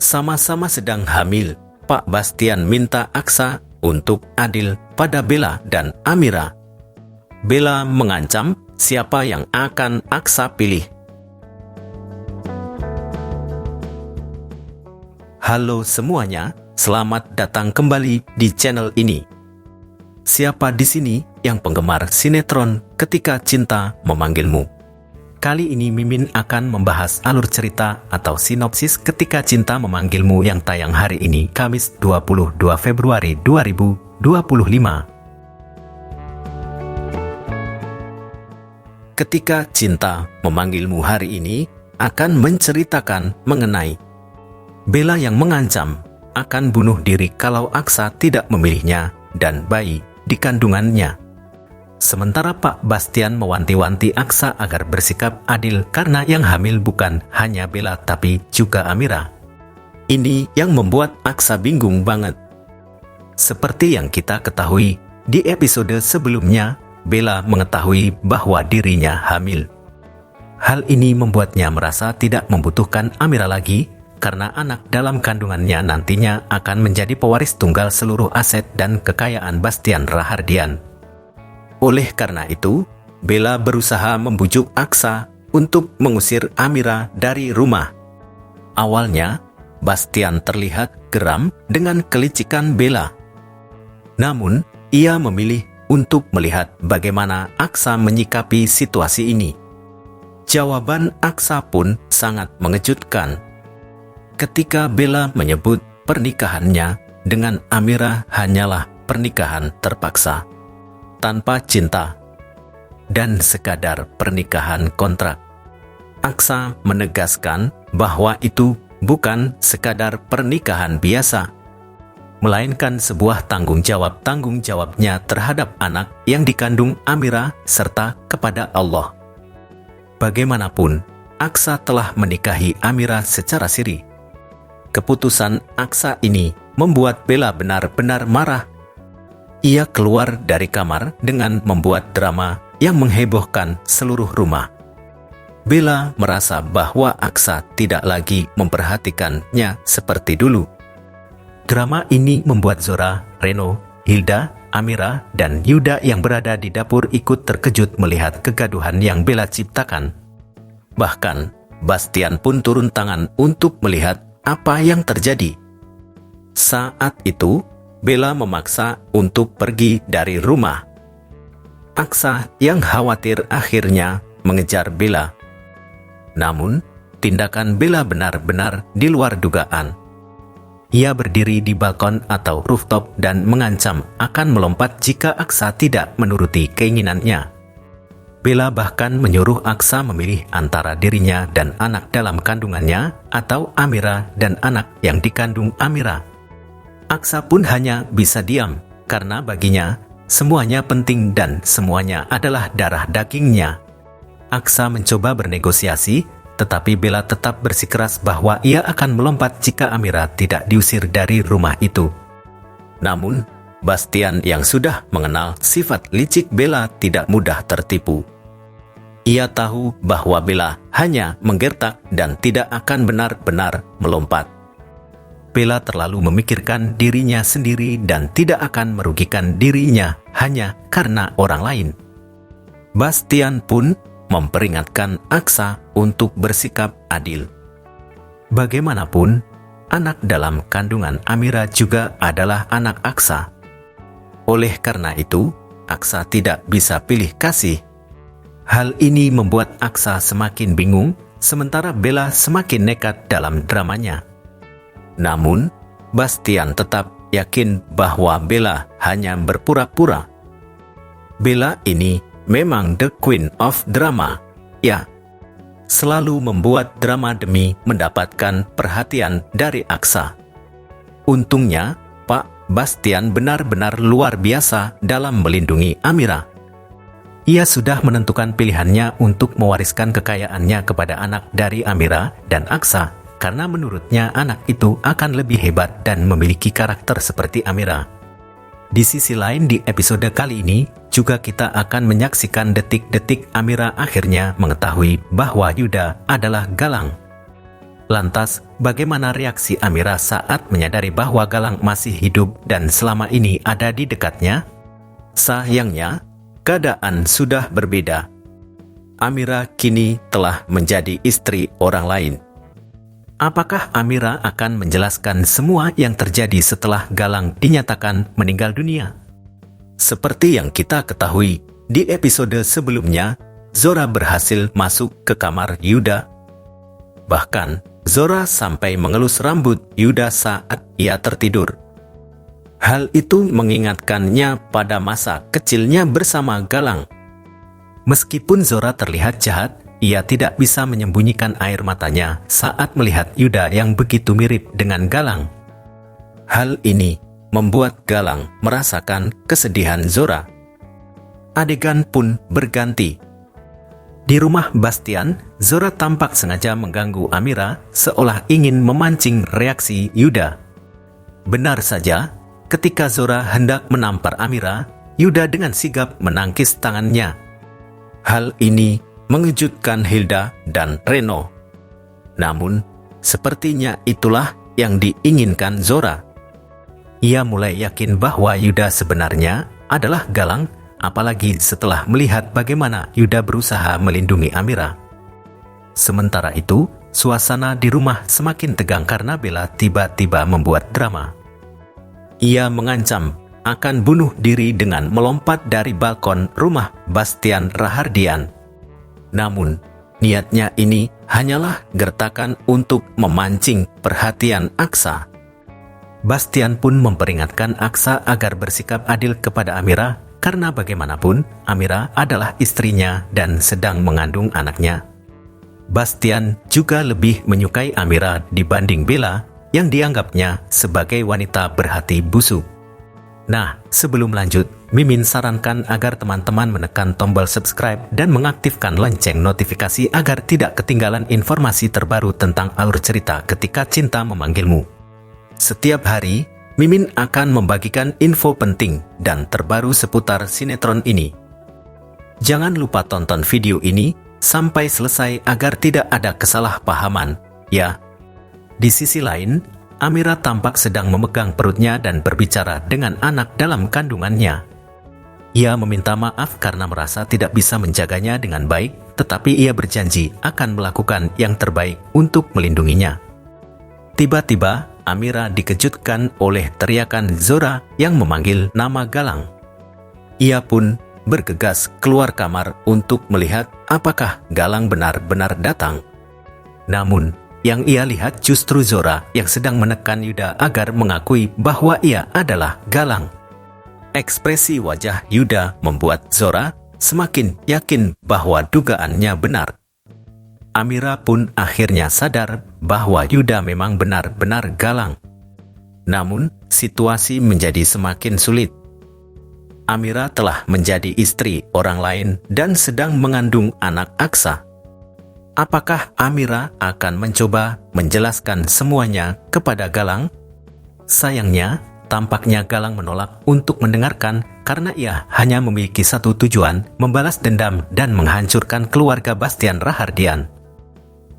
Sama-sama sedang hamil, Pak Bastian minta Aksa untuk adil pada Bella dan Amira. Bella mengancam siapa yang akan Aksa pilih. Halo semuanya, selamat datang kembali di channel ini. Siapa di sini yang penggemar sinetron Ketika Cinta Memanggilmu? Kali ini Mimin akan membahas alur cerita atau sinopsis Ketika Cinta Memanggilmu yang tayang hari ini, Kamis 22 Februari 2025. Ketika Cinta Memanggilmu hari ini akan menceritakan mengenai Bella yang mengancam akan bunuh diri kalau Aksa tidak memilihnya dan bayi di kandungannya. Sementara Pak Bastian mewanti-wanti Aksa agar bersikap adil karena yang hamil bukan hanya Bella tapi juga Amira. Ini yang membuat Aksa bingung banget. Seperti yang kita ketahui, di episode sebelumnya, Bella mengetahui bahwa dirinya hamil. Hal ini membuatnya merasa tidak membutuhkan Amira lagi, karena anak dalam kandungannya nantinya akan menjadi pewaris tunggal seluruh aset dan kekayaan Bastian Rahardian. Oleh karena itu, Bella berusaha membujuk Aksa untuk mengusir Amira dari rumah. Awalnya, Bastian terlihat geram dengan kelicikan Bella. Namun, ia memilih untuk melihat bagaimana Aksa menyikapi situasi ini. Jawaban Aksa pun sangat mengejutkan. Ketika Bella menyebut pernikahannya dengan Amira hanyalah pernikahan terpaksa, tanpa cinta, dan sekadar pernikahan kontrak. Aksa menegaskan bahwa itu bukan sekadar pernikahan biasa, melainkan sebuah tanggung jawabnya terhadap anak yang dikandung Amira serta kepada Allah. Bagaimanapun, Aksa telah menikahi Amira secara siri. Keputusan Aksa ini membuat Bella benar-benar marah. Ia keluar dari kamar dengan membuat drama yang menghebohkan seluruh rumah. Bella merasa bahwa Aksa tidak lagi memperhatikannya seperti dulu. Drama ini membuat Zora, Reno, Hilda, Amira, dan Yuda yang berada di dapur ikut terkejut melihat kegaduhan yang Bella ciptakan. Bahkan, Bastian pun turun tangan untuk melihat apa yang terjadi. Saat itu, Bella memaksa untuk pergi dari rumah. Aksa yang khawatir akhirnya mengejar Bella. Namun, tindakan Bella benar-benar di luar dugaan. Ia berdiri di balkon atau rooftop dan mengancam akan melompat jika Aksa tidak menuruti keinginannya. Bella bahkan menyuruh Aksa memilih antara dirinya dan anak dalam kandungannya atau Amira dan anak yang dikandung Amira. Aksa pun hanya bisa diam karena baginya semuanya penting dan semuanya adalah darah dagingnya. Aksa mencoba bernegosiasi, tetapi Bella tetap bersikeras bahwa ia akan melompat jika Amira tidak diusir dari rumah itu. Namun, Bastian yang sudah mengenal sifat licik Bella tidak mudah tertipu. Ia tahu bahwa Bella hanya menggertak dan tidak akan benar-benar melompat. Bella terlalu memikirkan dirinya sendiri dan tidak akan merugikan dirinya hanya karena orang lain. Bastian pun memperingatkan Aksa untuk bersikap adil. Bagaimanapun, anak dalam kandungan Amira juga adalah anak Aksa. Oleh karena itu, Aksa tidak bisa pilih kasih. Hal ini membuat Aksa semakin bingung, sementara Bella semakin nekat dalam dramanya. Namun, Bastian tetap yakin bahwa Bella hanya berpura-pura. Bella ini memang the queen of drama, ya. Selalu membuat drama demi mendapatkan perhatian dari Aksa. Untungnya, Pak Bastian benar-benar luar biasa dalam melindungi Amira. Ia sudah menentukan pilihannya untuk mewariskan kekayaannya kepada anak dari Amira dan Aksa, karena menurutnya anak itu akan lebih hebat dan memiliki karakter seperti Amira. Di sisi lain, di episode kali ini, juga kita akan menyaksikan detik-detik Amira akhirnya mengetahui bahwa Yuda adalah Galang. Lantas, bagaimana reaksi Amira saat menyadari bahwa Galang masih hidup dan selama ini ada di dekatnya? Sayangnya, keadaan sudah berbeda. Amira kini telah menjadi istri orang lain. Apakah Amira akan menjelaskan semua yang terjadi setelah Galang dinyatakan meninggal dunia? Seperti yang kita ketahui, di episode sebelumnya, Zora berhasil masuk ke kamar Yuda. Bahkan, Zora sampai mengelus rambut Yuda saat ia tertidur. Hal itu mengingatkannya pada masa kecilnya bersama Galang. Meskipun Zora terlihat jahat, ia tidak bisa menyembunyikan air matanya saat melihat Yuda yang begitu mirip dengan Galang. Hal ini membuat Galang merasakan kesedihan Zora. Adegan pun berganti. Di rumah Bastian, Zora tampak sengaja mengganggu Amira seolah ingin memancing reaksi Yuda. Benar saja, ketika Zora hendak menampar Amira, Yuda dengan sigap menangkis tangannya. Hal ini mengejutkan Hilda dan Reno. Namun, sepertinya itulah yang diinginkan Zora. Ia mulai yakin bahwa Yuda sebenarnya adalah Galang, apalagi setelah melihat bagaimana Yuda berusaha melindungi Amira. Sementara itu, suasana di rumah semakin tegang karena Bella tiba-tiba membuat drama. Ia mengancam akan bunuh diri dengan melompat dari balkon rumah Bastian Rahardian. Namun, niatnya ini hanyalah gertakan untuk memancing perhatian Aksa. Bastian pun memperingatkan Aksa agar bersikap adil kepada Amira, karena bagaimanapun Amira adalah istrinya dan sedang mengandung anaknya. Bastian juga lebih menyukai Amira dibanding Bella yang dianggapnya sebagai wanita berhati busuk. Nah, sebelum lanjut, Mimin sarankan agar teman-teman menekan tombol subscribe dan mengaktifkan lonceng notifikasi agar tidak ketinggalan informasi terbaru tentang alur cerita Ketika Cinta Memanggilmu. Setiap hari, Mimin akan membagikan info penting dan terbaru seputar sinetron ini. Jangan lupa tonton video ini sampai selesai agar tidak ada kesalahpahaman, ya. Di sisi lain, Amira tampak sedang memegang perutnya dan berbicara dengan anak dalam kandungannya. Ia meminta maaf karena merasa tidak bisa menjaganya dengan baik, tetapi ia berjanji akan melakukan yang terbaik untuk melindunginya. Tiba-tiba, Amira dikejutkan oleh teriakan Zora yang memanggil nama Galang. Ia pun bergegas keluar kamar untuk melihat apakah Galang benar-benar datang. Namun, yang ia lihat justru Zora yang sedang menekan Yuda agar mengakui bahwa ia adalah Galang. Ekspresi wajah Yuda membuat Zora semakin yakin bahwa dugaannya benar. Amira pun akhirnya sadar bahwa Yuda memang benar-benar Galang. Namun, situasi menjadi semakin sulit. Amira telah menjadi istri orang lain dan sedang mengandung anak Aksa. Apakah Amira akan mencoba menjelaskan semuanya kepada Galang? Sayangnya, tampaknya Galang menolak untuk mendengarkan karena ia hanya memiliki satu tujuan, membalas dendam dan menghancurkan keluarga Bastian Rahardian.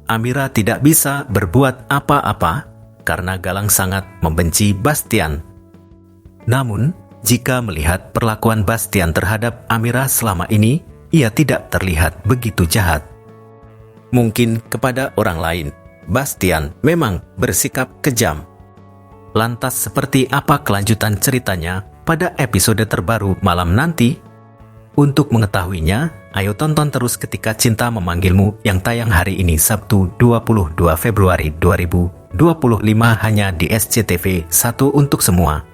Amira tidak bisa berbuat apa-apa karena Galang sangat membenci Bastian. Namun, jika melihat perlakuan Bastian terhadap Amira selama ini, ia tidak terlihat begitu jahat. Mungkin kepada orang lain, Bastian memang bersikap kejam. Lantas seperti apa kelanjutan ceritanya pada episode terbaru malam nanti? Untuk mengetahuinya, ayo tonton terus Ketika Cinta Memanggilmu yang tayang hari ini Sabtu 22 Februari 2025 hanya di SCTV 1 untuk semua.